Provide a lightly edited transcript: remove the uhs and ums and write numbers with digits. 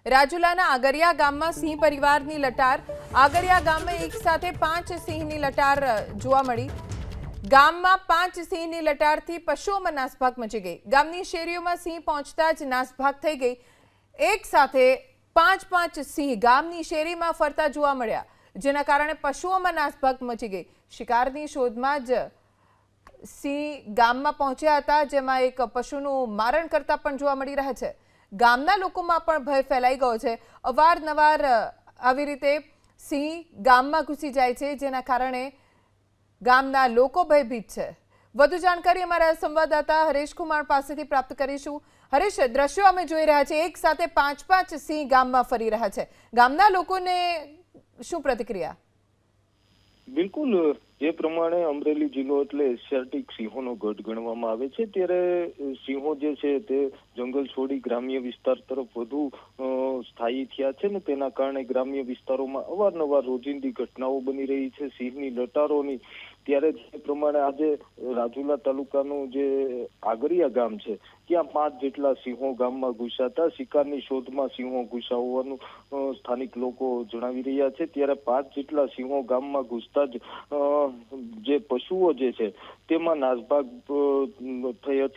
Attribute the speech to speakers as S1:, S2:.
S1: રાજુલાના આગરિયા ગામમાં સિંહ પરિવારની લટાર। આગરિયા ગામમાં એક સાથે 5 સિંહની લટાર જોવા મળી। ગામમાં 5 સિંહની લટારથી પશુઓમાં નાસભાગ મચી ગઈ। ગામની શેરીઓમાં સિંહ પહોંચતા જ નાસભાગ થઈ ગઈ। એક સાથે 5 સિંહ ગામની શેરીમાં ફરતા જોવા મળ્યા, જેના કારણે પશુઓમાં નાસભાગ મચી ગઈ। શિકારની શોધમાં જ સિંહ ગામમાં પહોંચ્યા હતા, જેમાં એક પશુનું મારણ કરતા પણ જોવા મળી રહ્યા છે। ગામના લોકોમાં પણ ભય ફેલાઈ ગયો છે। અવારનવાર આવી રીતે સિંહ ગામમાં ઘૂસી જાય છે, જેના કારણે ગામના લોકો ભયભીત છે। વધુ જાણકારી અમારા સંવાદદાતા હરેશ કુમાર પાસેથી પ્રાપ્ત કરીશું। હરેશ, દ્રશ્યો અમે જોઈ રહ્યા છીએ, એક સાથે 5 સિંહ ગામમાં ફરી રહ્યા છે। ગામના લોકોને શું પ્રતિક્રિયા?
S2: બિલકુલ, જે પ્રમાણે અમરેલી જિલ્લો એટલે એશિયાટિક સિંહોનો ગઢ ગણવામાં આવે છે, ત્યારે સિંહો જે છે તે જંગલ છોડી ગ્રામ્ય વિસ્તાર તરફ વધુ સ્થાયી થયા છે ને તેના કારણે ગ્રામ્ય વિસ્તારોમાં અવારનવાર રોજિંદી ઘટનાઓ બની રહી છે સિંહની લટારોની। ત્યારે જે પ્રમાણે આજે રાજુલા તાલુકાનું જે આગરિયા ગામ છે ત્યાં 5 જેટલા સિંહો ગામમાં ઘૂસ્યા હતા। શિકારની શોધમાં સિંહો ઘૂસ્યા હોવાનું સ્થાનિક લોકો જણાવી રહ્યા છે। ત્યારે 5 જેટલા સિંહો ગામમાં ઘૂસતા જ જે પશુઓ જે છે તેમાં નાસભાગ થઈ હતી।